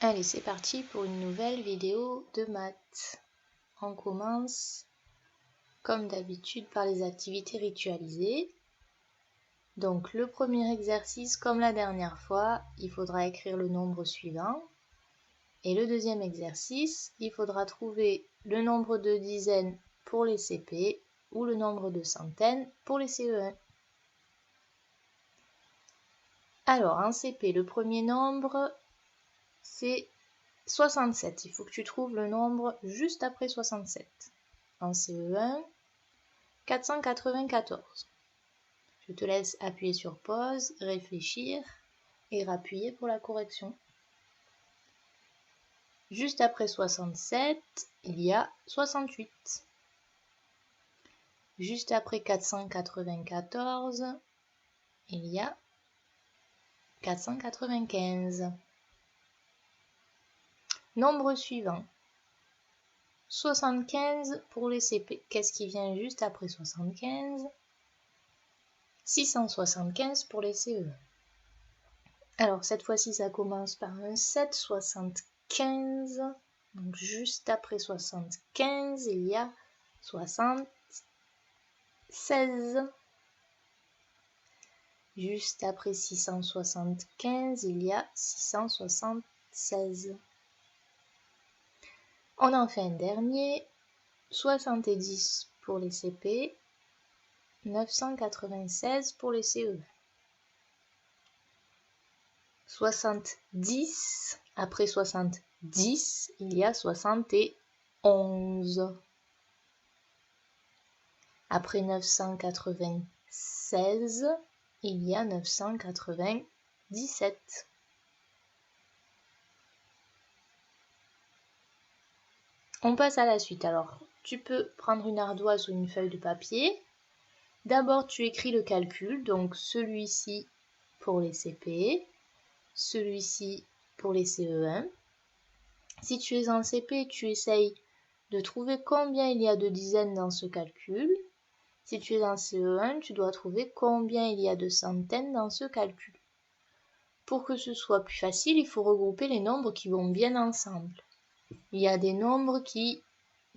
Allez, c'est parti pour une nouvelle vidéo de maths. On commence, comme d'habitude, par les activités ritualisées. Donc, le premier exercice, comme la dernière fois, il faudra écrire le nombre suivant. Et le deuxième exercice, il faudra trouver le nombre de dizaines pour les CP ou le nombre de centaines pour les CE1. Alors, en CP, le premier nombre, c'est 67, il faut que tu trouves le nombre juste après 67. En CE1, 494. Je te laisse appuyer sur pause, réfléchir et rappuyer pour la correction. Juste après 67, il y a 68. Juste après 494, il y a 495. Nombre suivant. 75 pour les CP. Qu'est-ce qui vient juste après 75? 675 pour les CE. Alors cette fois-ci ça commence par un 775. Donc juste après 75 il y a 76. Juste après 675 il y a 676. On en fait un dernier, 70 pour les CP, 996 pour les CE. 70, après 70, il y a 71. Après 996, il y a 997. On passe à la suite. Alors, tu peux prendre une ardoise ou une feuille de papier. D'abord, tu écris le calcul, donc celui-ci pour les CP, celui-ci pour les CE1. Si tu es en CP, tu essayes de trouver combien il y a de dizaines dans ce calcul. Si tu es en CE1, tu dois trouver combien il y a de centaines dans ce calcul. Pour que ce soit plus facile, il faut regrouper les nombres qui vont bien ensemble. Il y a des nombres qui,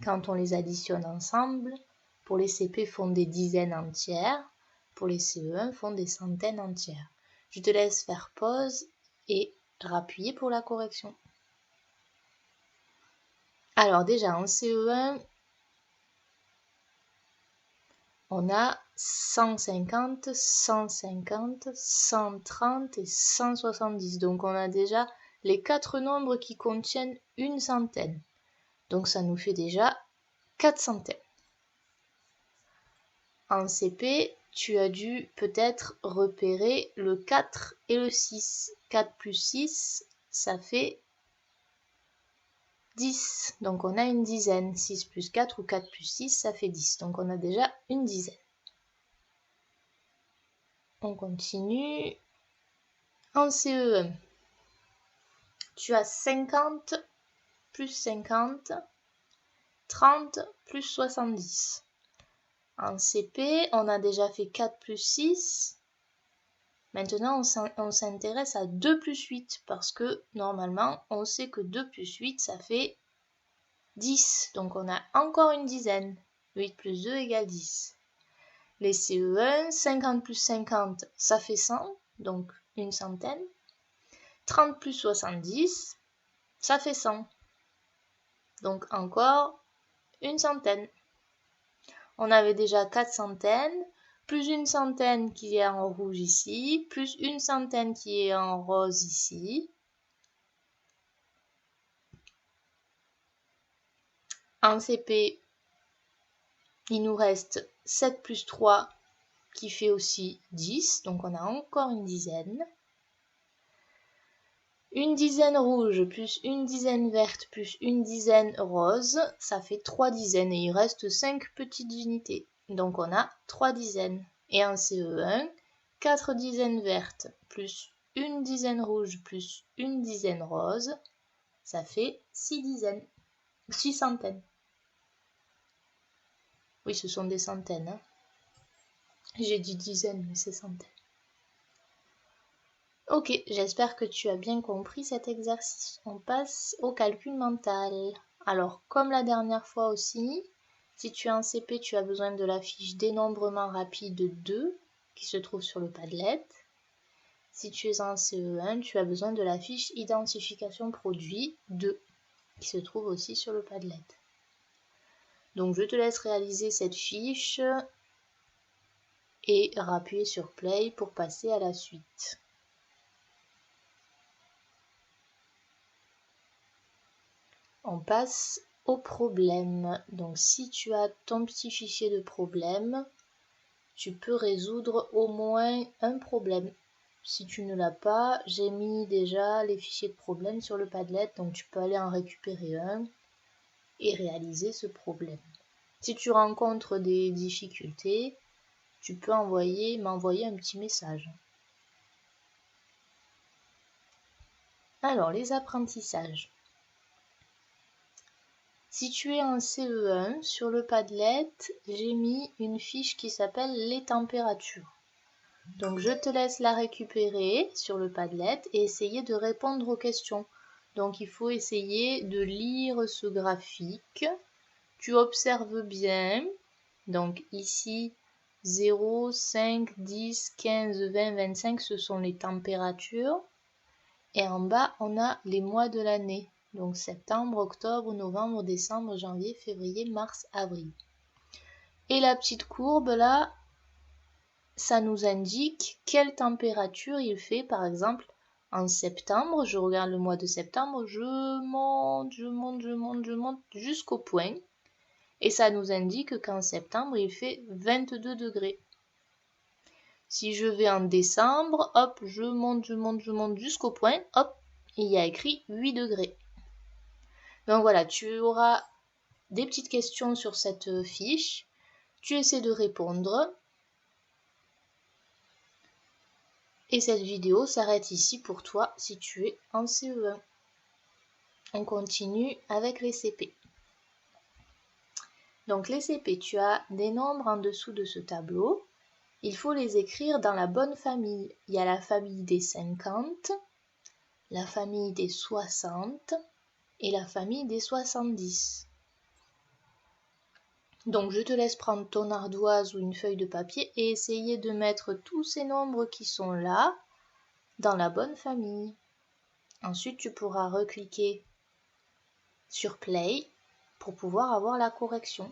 quand on les additionne ensemble, pour les CP font des dizaines entières, pour les CE1 font des centaines entières. Je te laisse faire pause et rappuyer pour la correction. Alors déjà en CE1, on a 150, 150, 130 et 170. Donc on a déjà les 4 nombres qui contiennent une centaine. Donc ça nous fait déjà 4 centaines. En CP, tu as dû peut-être repérer le 4 et le 6. 4 plus 6, ça fait 10. Donc on a une dizaine. 6 plus 4 ou 4 plus 6, ça fait 10. Donc on a déjà une dizaine. On continue. En CE1, tu as 50 plus 50, 30 plus 70. En CP, on a déjà fait 4 plus 6. Maintenant, on s'intéresse à 2 plus 8 parce que normalement, on sait que 2 plus 8, ça fait 10. Donc, on a encore une dizaine. 8 plus 2 égale 10. Les CE1, 50 plus 50, ça fait 100, donc une centaine. 30 plus 70, ça fait 100. Donc encore une centaine. On avait déjà 4 centaines, plus une centaine qui est en rouge ici, plus une centaine qui est en rose ici. En CP, il nous reste 7 plus 3 qui fait aussi 10, donc on a encore une dizaine. Une dizaine rouge plus une dizaine verte plus une dizaine rose, ça fait 3 dizaines et il reste 5 petites unités. Donc on a 3 dizaines. Et en CE1, 4 dizaines vertes plus une dizaine rouge plus une dizaine rose, ça fait 6 dizaines. 6 centaines. Oui, ce sont des centaines. Hein. J'ai dit dizaines, mais c'est centaines. Ok, j'espère que tu as bien compris cet exercice. On passe au calcul mental. Alors, comme la dernière fois aussi, si tu es en CP, tu as besoin de la fiche dénombrement rapide 2 qui se trouve sur le Padlet. Si tu es en CE1, tu as besoin de la fiche identification produit 2 qui se trouve aussi sur le Padlet. Donc, je te laisse réaliser cette fiche et appuyer sur Play pour passer à la suite. On passe au problème. Donc si tu as ton petit fichier de problème, tu peux résoudre au moins un problème. Si tu ne l'as pas, j'ai mis déjà les fichiers de problème sur le Padlet, donc tu peux aller en récupérer un et réaliser ce problème. Si tu rencontres des difficultés, tu peux m'envoyer un petit message. Alors, les apprentissages. Si tu es en CE1, sur le Padlet, j'ai mis une fiche qui s'appelle les températures. Donc je te laisse la récupérer sur le Padlet et essayer de répondre aux questions. Donc il faut essayer de lire ce graphique. Tu observes bien. Donc ici, 0, 5, 10, 15, 20, 25, ce sont les températures. Et en bas, on a les mois de l'année. Donc septembre, octobre, novembre, décembre, janvier, février, mars, avril. Et la petite courbe là, ça nous indique quelle température il fait. Par exemple, en septembre, je regarde le mois de septembre, je monte jusqu'au point. Et ça nous indique qu'en septembre, il fait 22 degrés. Si je vais en décembre, hop, je monte jusqu'au point, hop, il y a écrit 8 degrés. Donc voilà, tu auras des petites questions sur cette fiche. Tu essaies de répondre. Et cette vidéo s'arrête ici pour toi si tu es en CE1. On continue avec les CP. Donc les CP, tu as des nombres en dessous de ce tableau. Il faut les écrire dans la bonne famille. Il y a la famille des 50, la famille des 60 et la famille des 70. Donc je te laisse prendre ton ardoise ou une feuille de papier et essayer de mettre tous ces nombres qui sont là dans la bonne famille. Ensuite, tu pourras recliquer sur Play pour pouvoir avoir la correction.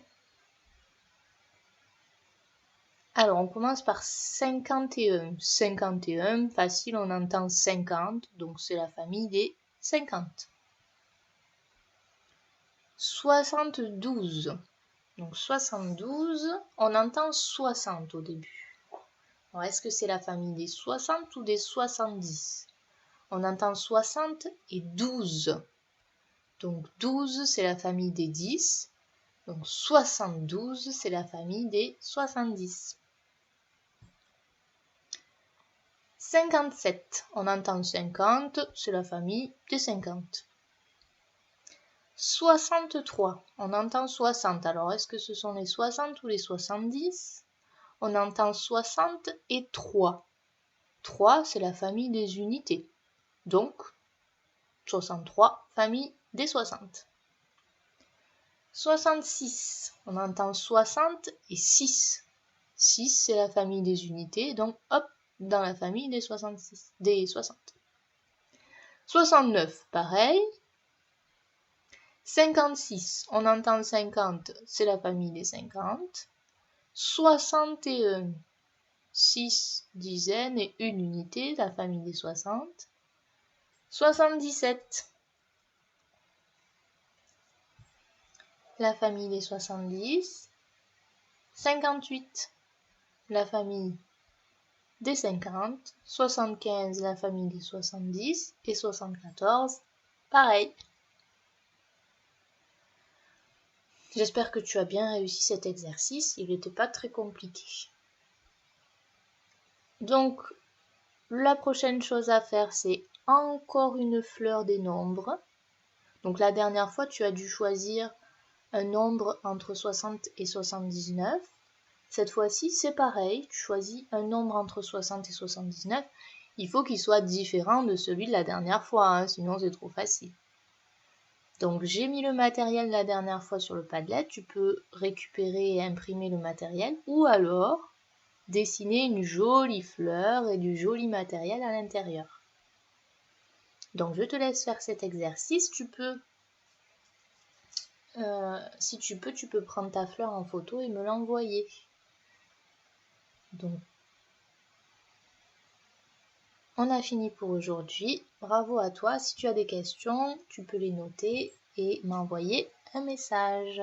Alors, on commence par 51. 51, facile, on entend 50, donc c'est la famille des 50. 72. Donc 72, on entend 60 au début. Alors, est-ce que c'est la famille des 60 ou des 70? On entend 60 et 12. Donc 12, c'est la famille des 10. Donc 72, c'est la famille des 70. 57, on entend 50, c'est la famille des 50. 63, on entend 60. Alors, est-ce que ce sont les 60 ou les 70? On entend 60 et 3. 3, c'est la famille des unités. Donc, 63, famille des 60. 66, on entend 60 et 6. 6, c'est la famille des unités. Donc, hop, dans la famille des 66, des 60. 69, pareil. 56, on entend 50, c'est la famille des 50. 61, 6 dizaines et une unité, la famille des 60. 77, la famille des 70. 58, la famille des 50. 75, la famille des 70. Et 74, pareil. J'espère que tu as bien réussi cet exercice, il n'était pas très compliqué. Donc, la prochaine chose à faire, c'est encore une fleur des nombres. Donc la dernière fois, tu as dû choisir un nombre entre 60 et 79. Cette fois-ci, c'est pareil, tu choisis un nombre entre 60 et 79 il faut qu'il soit différent de celui de la dernière fois, hein, sinon c'est trop facile. Donc j'ai mis le matériel la dernière fois sur le Padlet, tu peux récupérer et imprimer le matériel ou alors dessiner une jolie fleur et du joli matériel à l'intérieur. Donc je te laisse faire cet exercice, si tu peux prendre ta fleur en photo et me l'envoyer. Donc on a fini pour aujourd'hui. Bravo à toi. Si tu as des questions, tu peux les noter et m'envoyer un message.